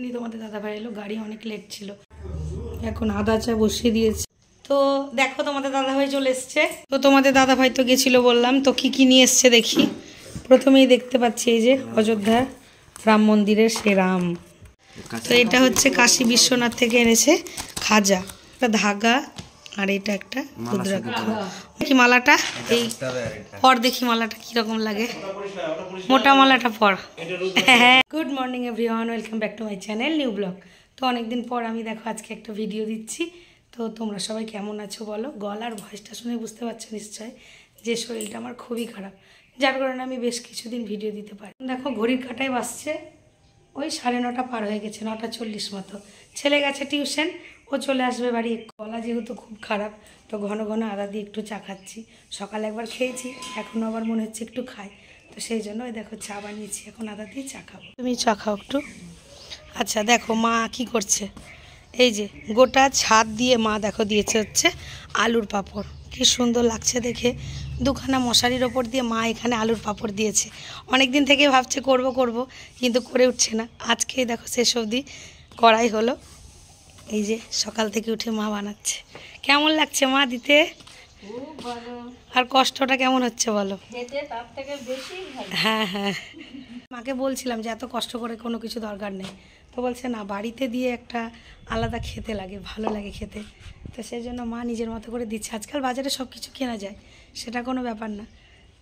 এখনই তোমাদের দাদাভাই এলো, গাড়ি অনেক লেট ছিল, এখন আদা চা বসিয়ে দিয়েছি। তো দেখো তোমাদের দাদাভাই চলে এসছে। তো তোমাদের দাদাভাই তো গেছিলো বললাম, তো কি কি নিয়ে এসছে দেখি। প্রথমেই দেখতে পাচ্ছি এই যে অযোধ্যা রাম মন্দিরের সে রাম। তো এটা হচ্ছে কাশী বিশ্বনাথ থেকে এনেছে খাজা, একটা ধাগা, আর এটা একটা রুদ্রাক্ষ। কি মালাটা এই পর দেখি মালাটা কিরকম লাগে, মোটা মালাটা পর। হ্যাঁ, good morning everyone, welcome back to my channel new blog. তো অনেকদিন পর আমি দেখো আজকে একটা ভিডিও দিচ্ছি। তো তোমরা সবাই কেমন আছো বলো। গলার ভয়েসটা শুনে বুঝতে পারছো নিশ্চয় যে শরীরটা আমার খুবই খারাপ, যার কারণে আমি বেশ কিছুদিন ভিডিও দিতে পারি। দেখো ঘড়ির কাঁটায় বাজছে ওই 9:30 পার হয়ে গেছে, 9:40 মতো। ছেলে গেছে টিউশন, ও চলে আসবে বাড়ি। গলা যেহেতু খুব খারাপ, তো ঘন ঘন আদা দিয়ে একটু চা খাচ্ছি। সকালে একবার খেয়েছি, এখনও আবার মনে হচ্ছে একটু খাই, তো সেই জন্য ওই দেখো চা বানিয়েছি, এখন আদা দিয়ে চা খাবো। তুমি চা খাও একটু। আচ্ছা দেখো মা কি করছে, এই যে গোটা ছাদ দিয়ে মা দেখো দিয়েছে হচ্ছে আলুর পাঁপড়। কি সুন্দর লাগছে দেখে, দুখানা মশারির ওপর দিয়ে মা এখানে আলুর পাঁপড় দিয়েছে। অনেক দিন থেকে ভাবছে করব করব, কিন্তু করে উঠছে না। আজকে দেখো শেষ অবধি করাই হলো। এই যে সকাল থেকে উঠে মা বানাচ্ছে। কেমন লাগছে মা দিতে? আর কষ্টটা কেমন হচ্ছে বলো? হ্যাঁ হ্যাঁ, মাকে বলছিলাম যে এত কষ্ট করে কোনো কিছু দরকার নেই, তো বলছে না, বাড়িতে দিয়ে একটা আলাদা খেতে লাগে, ভালো লাগে খেতে। তো সেই জন্য মা নিজের মতো করে দিচ্ছে। আজকাল বাজারে সব কিছু কেনা যায়, সেটা কোনো ব্যাপার না,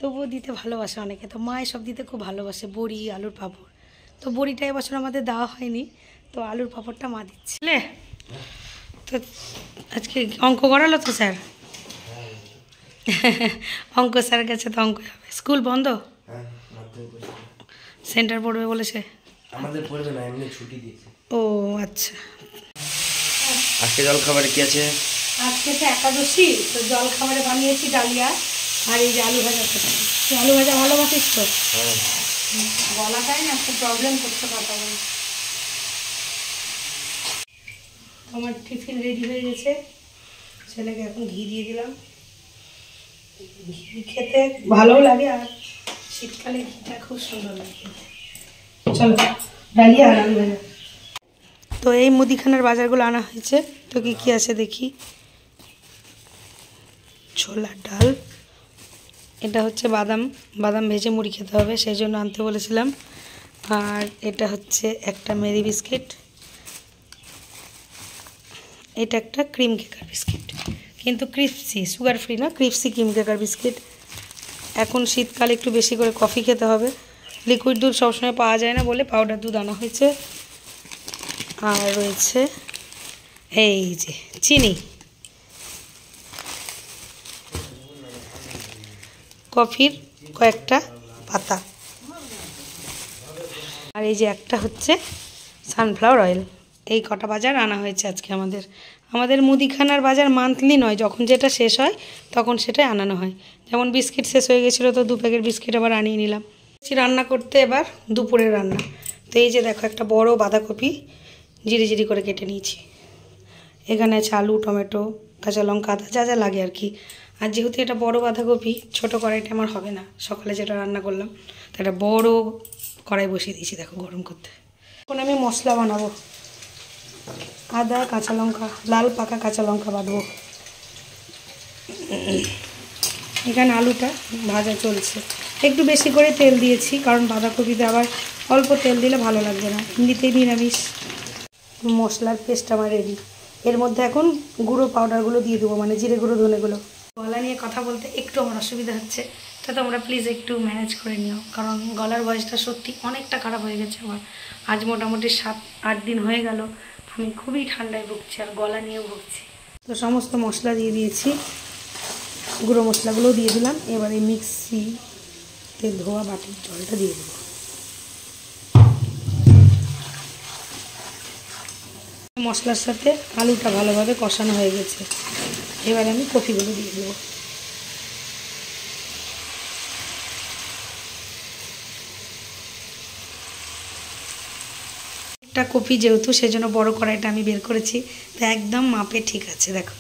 তবুও দিতে ভালোবাসে অনেকে। তো মা এসব দিতে খুব ভালোবাসে, বড়ি, আলুর পাঁপড়। তো বড়িটা এবছর আমাদের দেওয়া হয়নি, তো আলুর পাঁপড়টা মা দিচ্ছে। তো আজকে অঙ্ক করালো তো স্যার? অঙ্ক স্যার গেছে তো অঙ্ক হবে। স্কুল বন্ধ, সেন্টার পড়বে বলেছে। আমাদের পড়বে না, এমনি ছুটি দিয়েছে। ও আচ্ছা। আজকে জল খাবারে কি আছে? আজকে তো একাদশী, তো জল খাবারে বানিয়েছি ডালিয়া আর এই যে আলু ভাজা করছি। আলু ভাজা ভালোবাসিস তো? গলাটাই না খুব প্রবলেম করছে কথা বলে। আমার টিফিন রেডি হয়ে গেছে, ছেলেকে এখন ঘি দিয়ে দিলাম। ঘি খেতে ভালোও লাগে, আর শীতকালে ঘিটা খুব সুন্দর লাগে খেতে। চলো ডালিয়া আর আলু ভাজা। তো এই মুদিখানার বাজারগুলো আনা হয়েছে। তো কি কি আছে দেখি। ছোলার ডাল, এটা হচ্ছে বাদাম, বাদাম ভেজে মুড়ি খেতে হবে, সেই জন্য আনতে বলেছিলাম। আর এটা হচ্ছে একটা মেরি বিস্কিট, এটা একটা ক্রিম কেকার বিস্কিট, কিন্তু ক্রিপসি, সুগার ফ্রি না, ক্রিপসি ক্রিম কেকার বিস্কিট। এখন শীতকালে একটু বেশি করে কফি খেতে হবে, লিকুইড দুধ সবসময় পাওয়া যায় না বলে পাউডার দুধ আনা হয়েছে। আর রয়েছে এই যে চিনি, কফির কয়েকটা পাতা, আর এই যে একটা হচ্ছে সানফ্লাওয়ার অয়েল। এই কটা বাজার আনা হয়েছে আজকে আমাদের মুদিখানার বাজার মান্থলি নয়, যখন যেটা শেষ হয় তখন সেটাই আনানো হয়। যেমন বিস্কিট শেষ হয়ে গেছিলো, তো 2 প্যাকেট বিস্কিট আবার আনিয়ে নিলাম। রান্না করতে এবার দুপুরের রান্না। তো এই যে দেখো একটা বড় বাঁধাকপি জিরি জিরি করে কেটে নিয়েছি। এখানে আছে আলু, টমেটো, কাঁচা লঙ্কা, আদা, যা যা লাগে আর কি। আর যেহেতু এটা বড় বাঁধাকপি, ছোট কড়াইটা আমার হবে না, সকালে যেটা রান্না করলাম, তো একটা বড় কড়াই বসিয়ে দিয়েছি দেখো গরম করতে। এখন আমি মশলা বানাবো, আদা, কাঁচা লঙ্কা, লাল পাকা কাঁচা লঙ্কা বাটবো। এখানে আলুটা ভাজা চলছে, একটু বেশি করে তেল দিয়েছি, কারণ বাঁধাকপিতে আবার অল্প তেল দিলে ভালো লাগবে না, এমনিতেই নিরামিষ। মশলার পেস্ট আমার রেডি। এর মধ্যে এখন গুঁড়ো পাউডারগুলো দিয়ে দেবো, মানে জিরে গুঁড়ো, ধনে গুঁড়ো। গলা নিয়ে কথা বলতে একটু আমার অসুবিধা হচ্ছে, তো তোমরা প্লিজ একটু ম্যানেজ করে নিও, কারণ গলার ভয়েসটা সত্যি অনেকটা খারাপ হয়ে গেছে আমার। আজ মোটামুটি 7-8 দিন হয়ে গেল আমি খুবই ঠান্ডায় ভুগছি, আর গলা নিয়েও ভুগছি। তো সমস্ত মশলা দিয়ে দিয়েছি, গুঁড়ো মশলাগুলোও দিয়ে দিলাম। এবার এই মিক্সিতে ধোয়া বাটির জলটা দিয়ে দেবো। মশলার সাথে আলুটা ভালোভাবে কষানো হয়ে গেছে, এবার আমি কফিগুলো দিয়ে দেবো। একটা কফি যেহেতু, সেজন্য বড় কড়াইটা আমি বের করেছি, তো একদম মাপে ঠিক আছে। দেখো,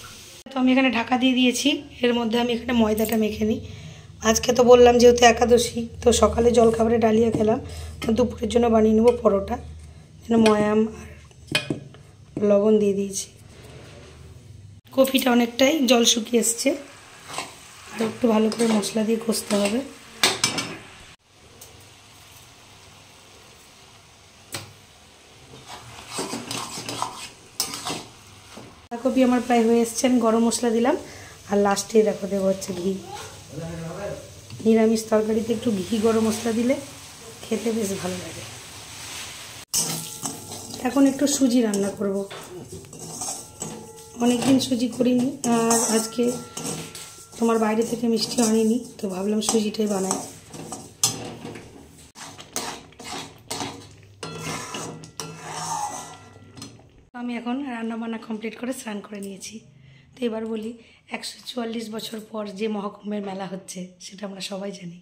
তো আমি এখানে ঢাকা দিয়ে দিয়েছি। এর মধ্যে আমি এখানে ময়দাটা মেখে নিই। আজকে তো বললাম যেহেতু একাদশী, তো সকালে জলখাবারে ডালিয়া খেলাম, দুপুরের জন্য বানিয়ে নেবো পরোটা। যেন ময়াম আর লবণ দিয়ে দিয়েছি। কপিটা অনেকটাই জল শুকিয়ে এসছে, আর একটু ভালো করে মশলা দিয়ে কষতে হবে। বাঁধাকপি আমার প্রায় হয়ে এসছে, আমি গরম মশলা দিলাম, আর লাস্টে দেখো দেবো হচ্ছে ঘি। নিরামিষ তরকারিতে একটু ঘি গরম মশলা দিলে খেতে বেশ ভালো লাগে। এখন একটু সুজি রান্না করব, অনেকদিন সুজি করিনি, আর আজকে তোমার বাইরে থেকে মিষ্টি আনিনি, তো ভাবলাম সুজিটাই বানাই। আমি এখন রান্নাবান্না কমপ্লিট করে স্নান করে নিয়েছি। তো এবার বলি, 144 বছর পর যে মহাকুম্ভের মেলা হচ্ছে সেটা আমরা সবাই জানি।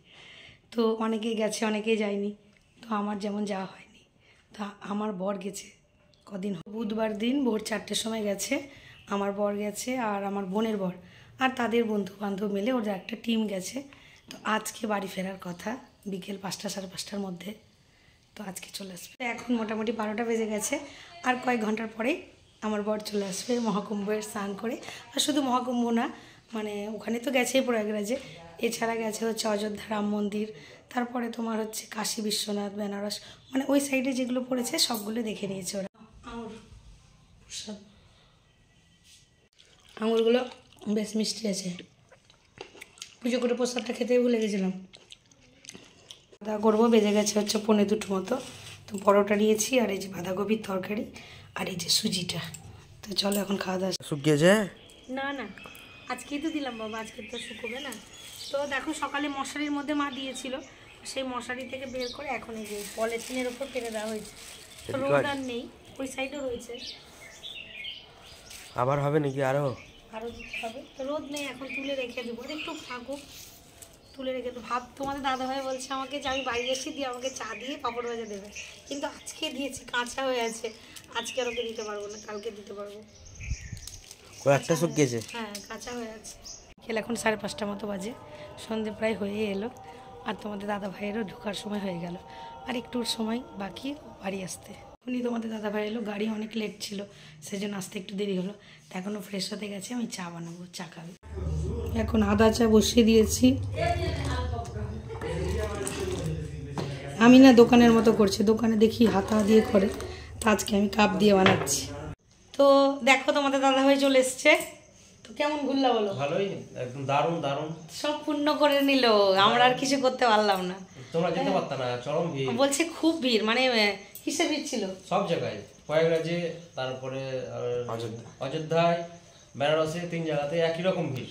তো অনেকেই গেছে, অনেকেই যায়নি। তো আমার যেমন যাওয়া হয়নি, তা আমার বর গেছে। কদিন বুধবার দিন ভোর 4টের সময় গেছে, আমার বর গেছে আর আমার বোনের বর আর তাদের বন্ধু বান্ধব মিলে ওদের একটা টিম গেছে। তো আজকে বাড়ি ফেরার কথা বিকেল 5টা সাড়ে 5টার মধ্যে। তো আজকে চলে আসবে। এখন মোটামুটি 12টা বেজে গেছে, আর কয়েক ঘন্টার পরেই আমার বর চলে আসবে মহাকুম্ভের স্নান করে। আর শুধু মহাকুম্ভ না, মানে ওখানে তো গেছেই প্রয়াগরাজে, এছাড়া গেছে হচ্ছে অযোধ্যা রাম মন্দির, তারপরে তোমার হচ্ছে কাশী বিশ্বনাথ, বেনারস, মানে ওই সাইডে যেগুলো পড়েছে সবগুলো দেখে নিয়েছে ওরা। আঙুর প্রসাদ, আঙুরগুলো বেশ মিষ্টি আছে। পুজো করে প্রসাদটা খেতেই ভুলে গেছিলাম। খাওয়া দাওয়া করবো, বেজে গেছে হচ্ছে 1:45 মতো। তো পরোটা নিয়েছি, আর এই যে বাঁধাকপির তরকারি, আর এই যে সুজিটা। তো চলো এখন খাওয়া দাওয়া। শুকিয়েছে? না না, আজকেই তো দিলাম বাবা, আজকে তো শুকোবে না। তো দেখো সকালে মশারির মধ্যে মা দিয়েছিল, সেই মশারি থেকে বের করে এখন এই যে পলিথিনের উপর ফেলে দেওয়া হয়েছে। তো রোদ আর নেই, ওই সাইডেও রয়েছে। আবার হবে নাকি আরো দিতে হবে, তো রোদ নেই, এখন তুলে রেখে দেবো। আর একটু থাকুক, তুলে রেখে তো ভাব। তোমাদের দাদাভাই বলছে আমাকে যে আমি বাইরে এসে দিয়ে আমাকে চা দিয়ে পাপড় ভাজা দেবে, কিন্তু আজকে দিয়েছি, কাঁচা হয়ে আছে। আজকে আর ওকে দিতে পারবো না, কালকে দিতে পারবো। কয়েকটা শুকিয়েছে? হ্যাঁ, কাঁচা হয়ে আছে। খেলে এখন 5:30 মতো বাজে, সন্ধে প্রায় হয়ে এলো, আর তোমাদের দাদা ভাইয়েরও ঢোকার সময় হয়ে গেল, আর একটুর সময় বাকি বাড়ি আসতে। উনি তোমাদের দাদা ভাই এলো, গাড়ি অনেক লেট ছিল, সেজন্য আসতে একটু দেরি হলো। তো এখনও ফ্রেশ হতে গেছে, আমি চা বানাবো, চা খাবে। এখন আদা চা বসিয়ে দিয়েছি। আমি না দোকানের মতো করছি, দোকানে দেখি হাতা দিয়ে করে, তো আজকে আমি কাপ দিয়ে বানাচ্ছি। তো দেখো তোমাদের দাদা ভাই চলে এসছে। তো কেমন ঘুরলা বলো? ভালোই, একদম দারুণ দারুণ। সব পূর্ণ করে নিল, আমরা আর কিছু করতে পারলাম না। তোমরা যেতে পারতা না, চরম ভিড়। বলছে খুব ভিড়, মানে কিসের ভিড় ছিল? সব জায়গায়, প্রয়াগরাজে, তারপরে অযোধ্যায়, বেনারসে, 3 জায়গাতে একই রকম ভিড়।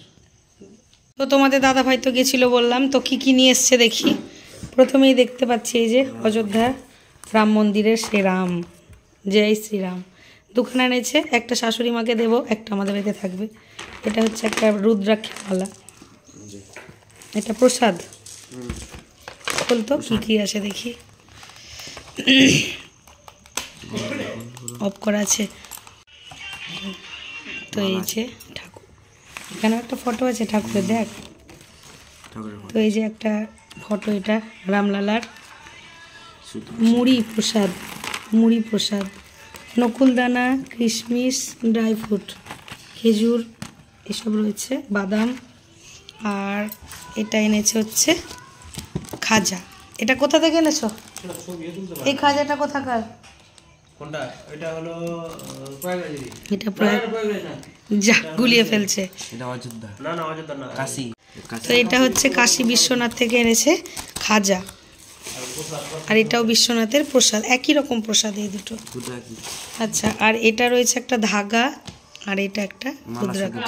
তো তোমাদের দাদা ভাই তো গেছিল বললাম, তো কি কি নিয়ে এসছে দেখি। প্রথমেই দেখতে পাচ্ছি এই যে অযোধ্যা রাম মন্দিরের শ্রীরাম, জয় শ্রীরাম। দুখানা এনেছে, একটা শাশুড়ি মাকে দেবো, একটা আমাদের বাড়িতে থাকবে। এটা হচ্ছে একটা রুদ্রাক্ষের মালা, এটা প্রসাদ। বলতো কি কি আছে দেখি, অফ করা আছে। তো এই যে ঠাকুর, এখানে একটা ফটো আছে ঠাকুরের, দেখ। তো এই যে একটা ফটো, এটা রামলালার। মুড়ি প্রসাদ, মুড়ি প্রসাদ, নকুলদানা, কিশমিশ, ড্রাই ফ্রুট, খেজুর এসব রয়েছে, বাদাম। আর এটা এনেছে হচ্ছে খাজা। এটা কোথা থেকে এনেছো? এই খাজাটা কোথাকার? কোনটা? এটা হলো প্রয়াগরাজ। এটা প্রায় যা গুলিয়ে ফেলছে। এটা অযোধ্যা। না না, অযোধ্যা না, কাশী। তো এটা হচ্ছে কাশী বিশ্বনাথ থেকে এনেছে খাজা, আর এটাও বিশ্বনাথের প্রসাদ, একই রকম প্রসাদ এই দুটো। আচ্ছা, আর এটা রয়েছে একটা ধাগা, আর এটা একটা রুদ্রাক্ষ,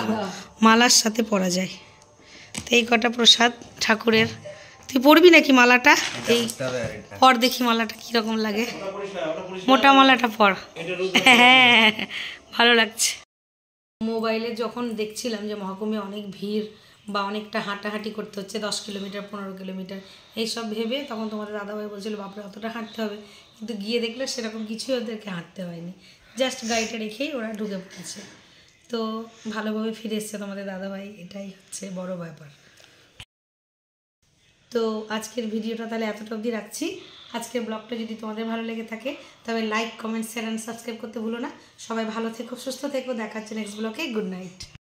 মালার সাথে পরা যায়। তো এই কটা প্রসাদ ঠাকুরের। তুই পরবি নাকি মালাটা? এই পর দেখি মালাটা কীরকম লাগে, মোটা মালাটা পর। হ্যাঁ, ভালো লাগছে। মোবাইলে যখন দেখছিলাম যে মহাকুম্ভে অনেক ভিড়, বা অনেকটা হাঁটাহাঁটি করতে হচ্ছে, 10 কিলোমিটার 15 কিলোমিটার এইসব ভেবে, তখন তোমাদের দাদাভাই বলছিল বাপরে অতটা হাঁটতে হবে, কিন্তু গিয়ে দেখলে সেরকম কিছুই ওদেরকে হাঁটতে হয়নি, জাস্ট গাড়িটা রেখেই ওরা ঢুকে পড়েছে। তো ভালোভাবে ফিরে এসছে তোমাদের দাদাভাই, এটাই হচ্ছে বড় ব্যাপার। তো আজকের ভিডিওটা তাহলে এতটা অবধি রাখছি। আজকের ব্লগটা যদি তোমাদের ভালো লেগে থাকে তবে like, comment, share and subscribe করতে ভুলো না। সবাই ভালো থেকো, সুস্থ থেকো, দেখা হচ্ছে নেক্সট ব্লগে। Good night.